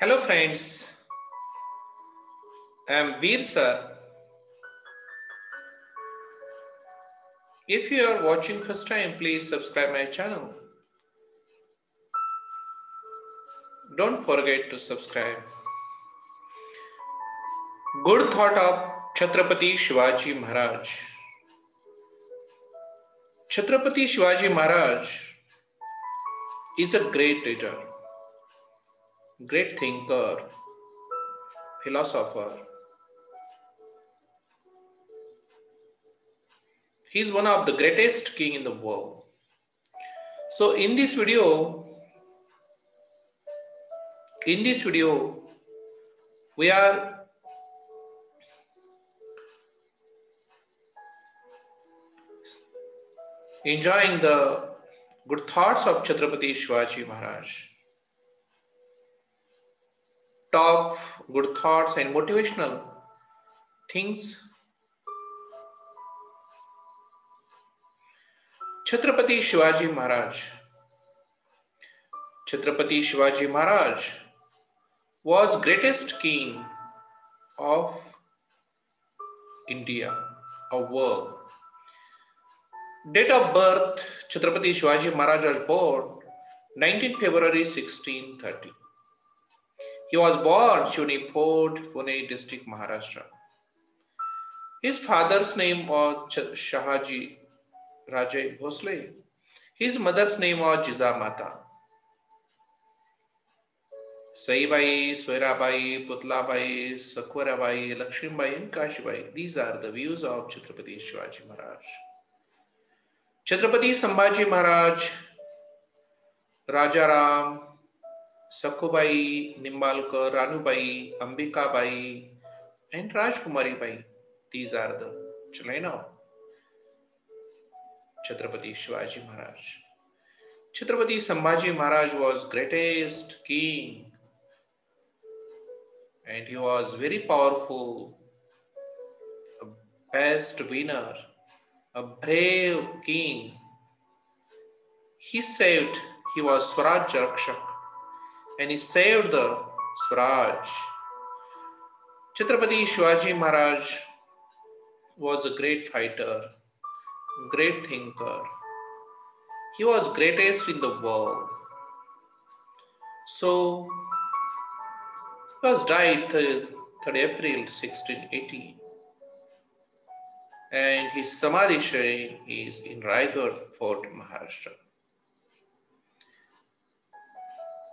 Hello friends, I am Veer sir. If you are watching first time, please subscribe my channel. Don't forget to subscribe. Good thought of Chhatrapati Shivaji Maharaj. Chhatrapati Shivaji Maharaj is a great leader, great thinker, philosopher. He is one of the greatest king in the world. So in this video, we are enjoying the good thoughts of Chhatrapati Shivaji Maharaj. Top good thoughts and motivational things. Chhatrapati Shivaji Maharaj. Chhatrapati Shivaji Maharaj was greatest king of India, of world. Date of birth, Chhatrapati Shivaji Maharaj was born 19 February 1630. He was born Shuni Fort, Pune district, Maharashtra. His father's name was Shahaji Raje Bhosle. His mother's name was Jizamata. Saibai, Soirabai, Putlabai, Sakwarabai, Lakshmibai, and Kashibai. These are the views of Chhatrapati Shivaji Maharaj. Chhatrapati Sambhaji Maharaj, Rajaram, Sakhubai, Nimbalkar, Ranubai, Ambikabai, and Rajkumari Bai. These are the children of Chhatrapati Shivaji Maharaj. Chhatrapati Sambhaji Maharaj was greatest king, and he was very powerful, a best winner, a brave king. He was Swaraj Rakshak, and he saved the Swaraj. Chhatrapati Shivaji Maharaj was a great fighter, great thinker. He was greatest in the world. So, he was died 3rd April 1680. And his Samadhi shrine is in Raigad Fort, Maharashtra.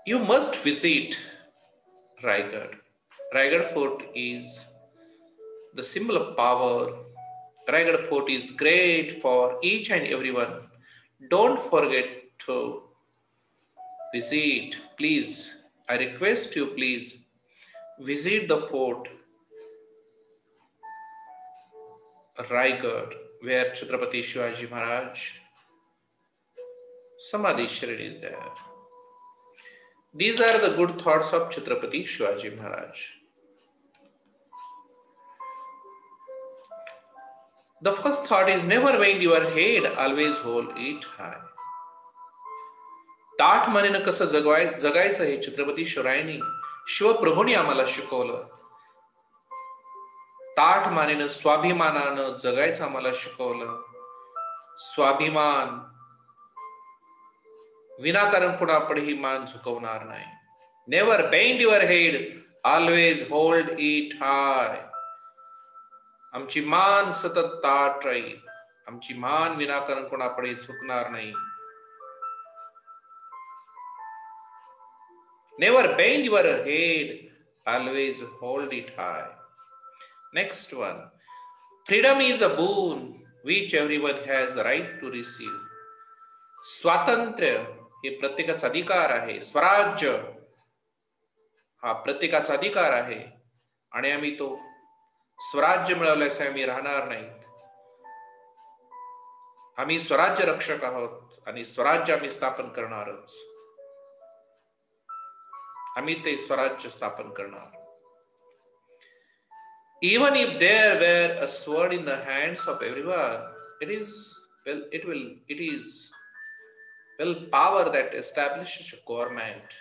You must visit Raigad. Raigad Fort is the symbol of power. Raigad Fort is great for each and everyone. Don't forget to visit. Please, I request you, please visit the fort Raigad, where Chhatrapati Shivaji Maharaj Samadhi shrine is there. These are the good thoughts of Chhatrapati Shivaji Maharaj. The first thought is never bend your head, always hold it high. ताठ मानेनं कसं जगायचं हे छत्रपती शिवरायांनी शिवप्रभूंनी आम्हाला शिकवलं. ताठ मानेनं स्वाभिमानानं जगायचं आम्हाला शिकवलं. स्वाभिमान विनाकारण कुणापुढेही मान झुकवणार नाही. Never bend your head, always hold it हाय. आमची मान सतत ताठ राहील. आमची मान विनाकारण कोणापुढे झुकणार नाही. Never bend your head, always hold it high. Next one. Freedom is a boon which everyone has the right to receive. स्वातंत्र्य हे प्रत्येकाचा अधिकार आहे. स्वराज्य हा प्रत्येकाचा अधिकार आहे. आणि आम्ही तो स्वराज्य मिळवल्याशिवाय आम्ही राहणार नाहीत. आम्ही स्वराज्य रक्षक आहोत आणि स्वराज्य आम्ही स्थापन करणारच. आम्ही ते स्वराज्य स्थापन करणार. Even if there were a sword in the hands of everyone, it is power that establishes a government.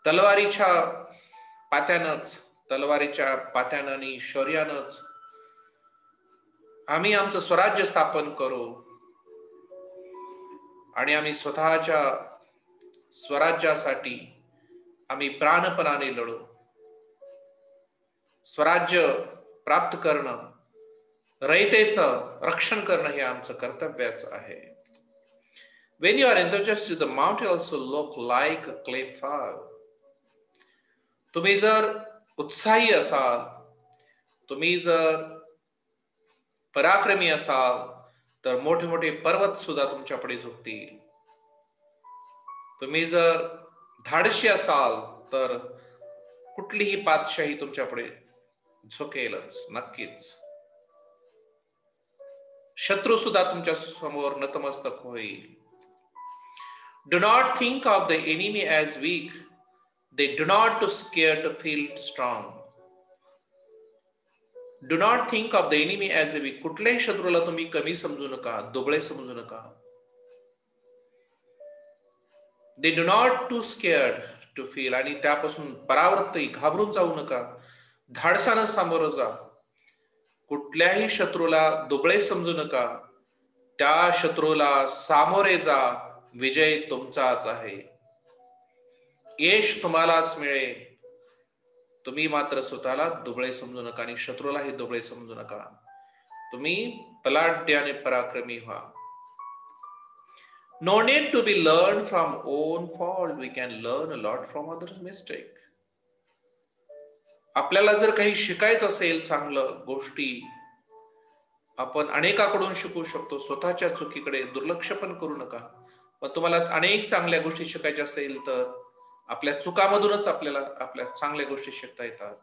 तलवारीच्या पात्यानं आणि शौर्यानंच आम्ही आमचं स्वराज्य स्थापन करू आणि आम्ही स्वतःच्या स्वराज्यासाठी आम्ही प्राणपणाने लढू. स्वराज्य प्राप्त करणं, रयतेचं रक्षण करणं हे आमचं कर्तव्यच आहे. When you are enthusiastic, the mountain also look like a clay fall. तुम्ही जर उत्साही असाल, तुम्ही जर पराक्रमी असाल, तर मोठे मोठे पर्वत सुद्धा तुमच्या पुढे झुकतील. तुम्ही जर धाडशी असाल तर कुठलीही पातशाही तुमच्या पुढे झुकेलच, नक्कीच. शत्रू सुद्धा तुमच्या समोर नतमस्तक होईल. Do not think of the enemy as weak. They do not to scare to feel strong. Do not think of the enemy as a weak. कुठल्याही शत्रूला तुम्ही कमी समजू नका, दुबळे समजू नका. They do not to scared to feel. आणि त्यापासून परावृत्त घाबरून जाऊ नका. धाडसानं सामोरं जा. कुठल्याही शत्रूला दुबळे समजू नका. त्या शत्रूला सामोरे जा. विजय तुमचाच आहे. यश तुम्हालाच मिळेल. तुम्ही मात्र स्वतःला दुबळे समजू नका आणि शत्रूलाही दुबळे समजू नका. तुम्ही बलाढ्याने पराक्रमी व्हा. No need to be learned from own fault. We can learn a lot from others' mistake. आपल्याला जर काही शिकायचं असेल चांगलं गोष्टी, आपण अनेकाकडून शिकू शकतो. स्वतःच्या चुकीकडे दुर्लक्ष पण करू नका. पण तुम्हाला अनेक चांगल्या गोष्टी शिकायच्या असेल तर आपल्या चुकामधूनच आपल्याला आपल्या चांगल्या गोष्टी शिकता येतात.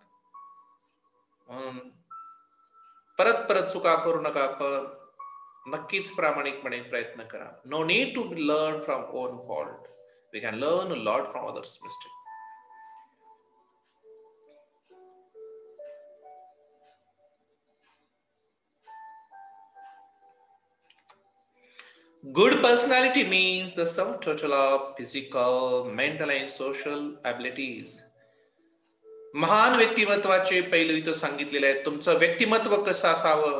म्हणून परत चुका करू नका, पण नक्कीच प्रामाणिकपणे प्रयत्न करा. No need to learn from own fault. We can learn a lot from others mistake. Good personality means the sum total of physical, mental and social abilities. महान व्यक्तिमत्वाचे पैलू इथं सांगितलेले आहेत. तुमचं व्यक्तिमत्व कसं असावं?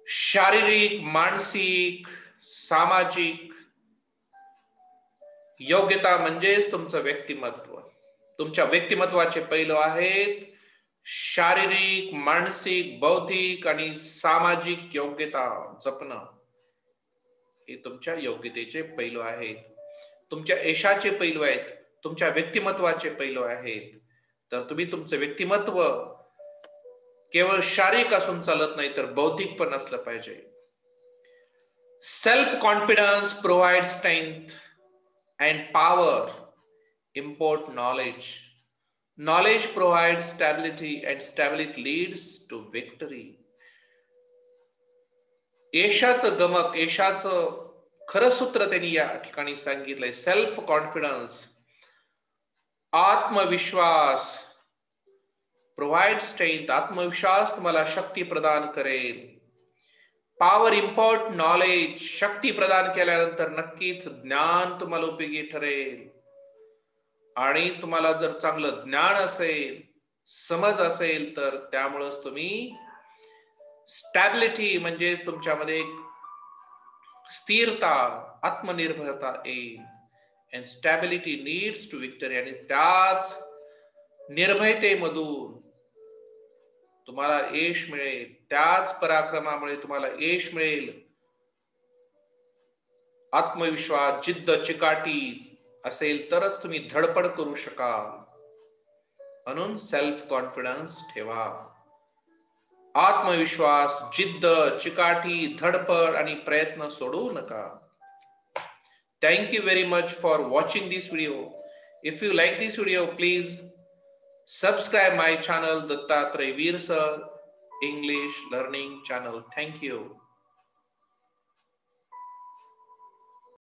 शारीरिक, मानसिक, सामाजिक योग्यता म्हणजेच तुमचं व्यक्तिमत्व. तुमच्या व्यक्तिमत्वाचे पैलू आहेत शारीरिक, मानसिक, बौद्धिक आणि सामाजिक योग्यता जपणं. हे तुमच्या योग्यतेचे पैलू आहेत. तुमच्या यशाचे पैलू आहेत. तुमच्या व्यक्तिमत्वाचे पैलू आहेत. तर तुम्ही तुमचं व्यक्तिमत्व केवळ शारीरिक असून चालत नाही, तर बौद्धिक पण असलं पाहिजे. Self confidence provide strength and power. Import knowledge. Knowledge provide stability and stability leads to victory. यशाचं गमक, यशाचं खरं सूत्र त्यांनी या ठिकाणी सांगितलंय. सेल्फ कॉन्फिडन्स, आत्मविश्वास, प्रोव्हाइड स्ट्रेंथ, आत्मविश्वास तुम्हाला शक्ती प्रदान करेल. पॉवर इम्पॉर्ट नॉलेज, शक्ती प्रदान केल्यानंतर नक्कीच ज्ञान तुम्हाला उपयोगी ठरेल. आणि तुम्हाला जर चांगलं ज्ञान असेल, समज असेल, तर त्यामुळेच तुम्ही स्टॅबिलिटी म्हणजेच तुमच्यामध्ये एक स्थिरता, आत्मनिर्भरता येईल. And stability needs to victory. आणि त्याच निर्भयतेमधून तुम्हाला यश मिळेल. त्याच पराक्रमामुळे तुम्हाला यश मिळेल. आत्मविश्वास, जिद्द, चिकाटी असेल तरच तुम्ही धडपड करू शकाल. म्हणून सेल्फ कॉन्फिडन्स ठेवा. आत्मविश्वास, जिद्द, चिकाटी, धडपड आणि प्रयत्न सोडू नका. Thank you very much for watching this video. If you like this video, please subscribe my channel, Dattatreya Veer Sir English Learning Channel. Thank you.